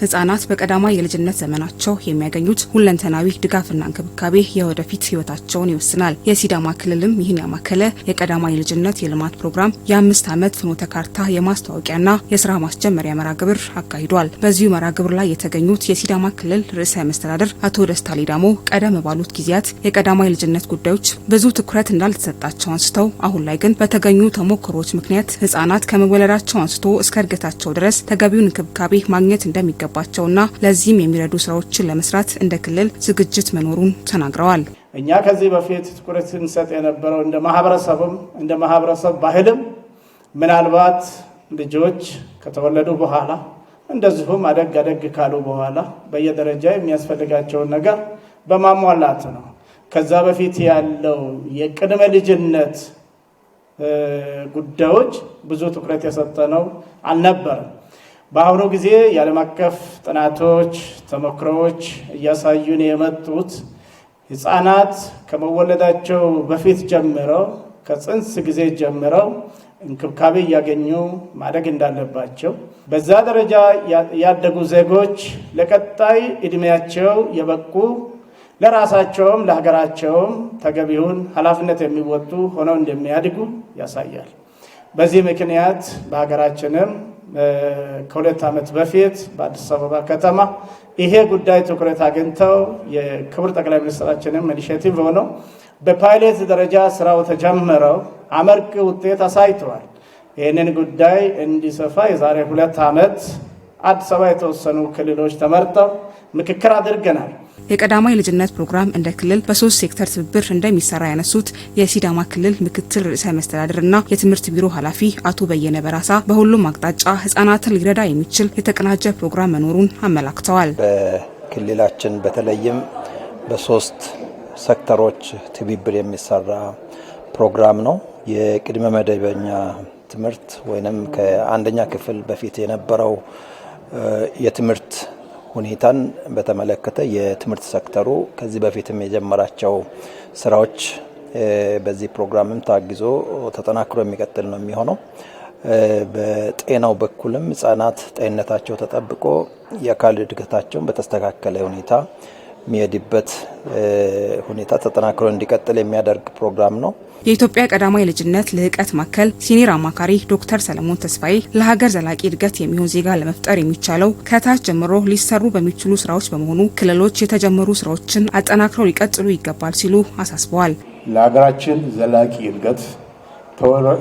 ህጻናት በቀዳማይ የልጅነት ዘመናቸው የሚያገኙት ሁለንተናዊ ድጋፍና እንክብካቤ የወደፊት ህይወታቸውን ይወስናል። የሲዳማ ክልልም ይህን ያማከለ የቀዳማይ ልጅነት የልማት ፕሮግራም የ5 ዓመት ፍኖተ ካርታ የማስተዋወቂያና የስራ ማስጀመሪያ መርሃ ግብር አካሂዷል። በዚሁ መርሃ ግብር ላይ የተገኙት የሲዳማ ክልል ርዕሰ መስተዳድር አቶ ደስታ ሌዳሞ ቀደም ባሉት ጊዜያት የቀዳማይ ልጅነት ጉዳዮች ብዙ ትኩረት እንዳልተሰጣቸው አንስተው አሁን ላይ ግን በተገኙ ተሞክሮዎች ምክንያት ህጻናት ከመወለዳቸው አንስቶ እስከ እድገታቸው ድረስ ተገቢውን እንክብካቤ ማግኘት እንደሚገባቸውና ለዚህም የሚረዱ ስራዎችን ለመስራት እንደ ክልል ዝግጅት መኖሩን ተናግረዋል። እኛ ከዚህ በፊት ትኩረት እንሰጥ የነበረው እንደ ማህበረሰብ ባህልም ምናልባት ልጆች ከተወለዱ በኋላ እንደዚሁም አደግ ካሉ በኋላ በየደረጃ የሚያስፈልጋቸውን ነገር በማሟላት ነው። ከዛ በፊት ያለው የቅድመ ልጅነት ጉዳዮች ብዙ ትኩረት የሰጠነው አልነበረም። በአሁኑ ጊዜ የዓለም አቀፍ ጥናቶች ተሞክሮዎች እያሳዩን የመጡት ህፃናት ከመወለዳቸው በፊት ጀምረው ከጽንስ ጊዜ ጀምረው እንክብካቤ እያገኙ ማደግ እንዳለባቸው፣ በዛ ደረጃ ያደጉ ዜጎች ለቀጣይ እድሜያቸው የበቁ ለራሳቸውም ለሀገራቸውም ተገቢውን ኃላፊነት የሚወጡ ሆነው እንደሚያድጉ ያሳያል። በዚህ ምክንያት በሀገራችንም ከ2 ዓመት በፊት በአዲስ አበባ ከተማ ይሄ ጉዳይ ትኩረት አግኝተው የክቡር ጠቅላይ ሚኒስትራችንም ኢኒሼቲቭ ሆነው በፓይለት ደረጃ ስራው ተጀመረው አመርቂ ውጤት አሳይተዋል። ይህንን ጉዳይ እንዲሰፋ የዛሬ 2 ዓመት አዲስ አበባ የተወሰኑ ክልሎች ተመርጠው ምክክር አድርገናል። የቀዳማይ ልጅነት ፕሮግራም እንደ ክልል በ3 ሴክተር ትብብር እንደሚሰራ ያነሱት የሲዳማ ክልል ምክትል ርዕሰ መስተዳድርና የትምህርት ቢሮ ኃላፊ አቶ በየነ በራሳ በሁሉም አቅጣጫ ህጻናትን ሊረዳ የሚችል የተቀናጀ ፕሮግራም መኖሩን አመላክተዋል። በክልላችን በተለይም በ3 ሴክተሮች ትብብር የሚሰራ ፕሮግራም ነው። የቅድመ መደበኛ ትምህርት ወይንም ከአንደኛ ክፍል በፊት የነበረው የትምህርት ሁኔታን በተመለከተ የትምህርት ሴክተሩ ከዚህ በፊትም የጀመራቸው ስራዎች በዚህ ፕሮግራምም ታግዞ ተጠናክሮ የሚቀጥል ነው የሚሆነው። በጤናው በኩልም ህጻናት ጤንነታቸው ተጠብቆ የአካል እድገታቸውን በተስተካከለ ሁኔታ የሚሄድበት ሁኔታ ተጠናክሮ እንዲቀጥል የሚያደርግ ፕሮግራም ነው። የኢትዮጵያ ቀዳማይ ልጅነት ልህቀት ማዕከል ሲኒየር አማካሪ ዶክተር ሰለሞን ተስፋዬ ለሀገር ዘላቂ እድገት የሚሆን ዜጋ ለመፍጠር የሚቻለው ከታች ጀምሮ ሊሰሩ በሚችሉ ስራዎች በመሆኑ ክልሎች የተጀመሩ ስራዎችን አጠናክረው ሊቀጥሉ ይገባል ሲሉ አሳስበዋል። ለሀገራችን ዘላቂ እድገት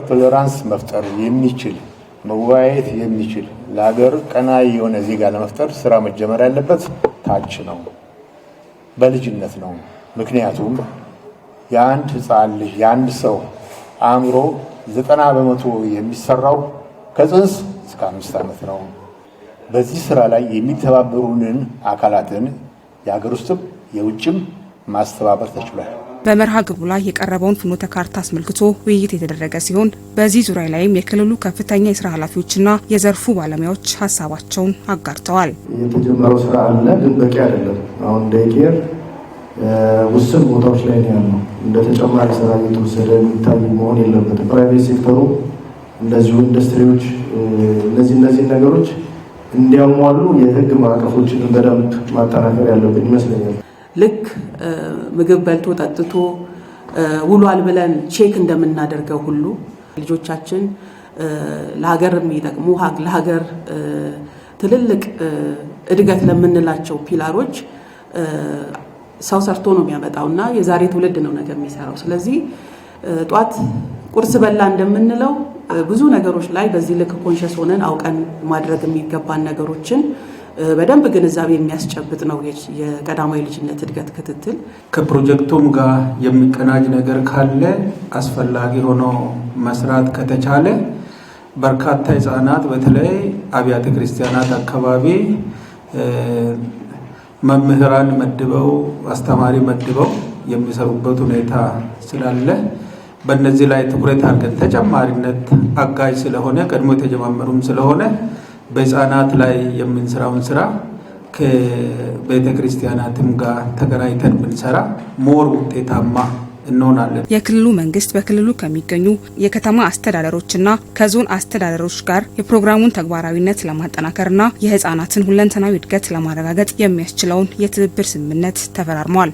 ቶለራንስ መፍጠር የሚችል መወያየት የሚችል ለሀገር ቀናይ የሆነ ዜጋ ለመፍጠር ስራ መጀመር ያለበት ታች ነው፣ በልጅነት ነው። ምክንያቱም የአንድ ህፃን ልጅ የአንድ ሰው አእምሮ 90% የሚሰራው ከጽንስ እስከ 5 ዓመት ነው። በዚህ ስራ ላይ የሚተባበሩንን አካላትን የሀገር ውስጥም የውጭም ማስተባበር ተችሏል። በመርሃ ግብሩ ላይ የቀረበውን ፍኖተ ካርታ አስመልክቶ ውይይት የተደረገ ሲሆን በዚህ ዙሪያ ላይም የክልሉ ከፍተኛ የስራ ኃላፊዎችና የዘርፉ ባለሙያዎች ሀሳባቸውን አጋርተዋል። የተጀመረው ስራ አለ፣ ግን በቂ አይደለም። አሁን ዴይኬር ውስን ቦታዎች ላይ ነው ያለው። እንደ ተጨማሪ ስራ እየተወሰደ የሚታይ መሆን የለበትም። ፕራይቬት ሴክተሩ እንደዚሁ ኢንዱስትሪዎች እነዚህ ነገሮች እንዲያሟሉ የህግ ማዕቀፎችን በደንብ ማጠናከር ያለብን ይመስለኛል። ልክ ምግብ በልቶ ጠጥቶ ውሏል ብለን ቼክ እንደምናደርገው ሁሉ ልጆቻችን ለሀገር የሚጠቅሙ ለሀገር ትልልቅ እድገት ለምንላቸው ፒላሮች ሰው ሰርቶ ነው የሚያመጣውና የዛሬ ትውልድ ነው ነገር የሚሰራው። ስለዚህ ጧት ቁርስ በላ እንደምንለው ብዙ ነገሮች ላይ በዚህ ልክ ኮንሸስ ሆነን አውቀን ማድረግ የሚገባን ነገሮችን በደንብ ግንዛቤ የሚያስጨብጥ ነው የቀዳማይ ልጅነት እድገት ክትትል። ከፕሮጀክቱም ጋር የሚቀናጅ ነገር ካለ አስፈላጊ ሆኖ መስራት ከተቻለ በርካታ ህጻናት በተለይ አብያተ ክርስቲያናት አካባቢ መምህራን መድበው አስተማሪ መድበው የሚሰሩበት ሁኔታ ስላለ በእነዚህ ላይ ትኩረት አድርገን ተጨማሪነት አጋዥ ስለሆነ ቀድሞ የተጀማመሩም ስለሆነ በህፃናት ላይ የምንሰራውን ስራ ከቤተ ክርስቲያናትም ጋር ተገናኝተን ብንሰራ ሞር ውጤታማ እንሆናለን። የክልሉ መንግስት በክልሉ ከሚገኙ የከተማ አስተዳደሮችና ከዞን አስተዳደሮች ጋር የፕሮግራሙን ተግባራዊነት ለማጠናከርና የህፃናትን ሁለንተናዊ እድገት ለማረጋገጥ የሚያስችለውን የትብብር ስምምነት ተፈራርመዋል።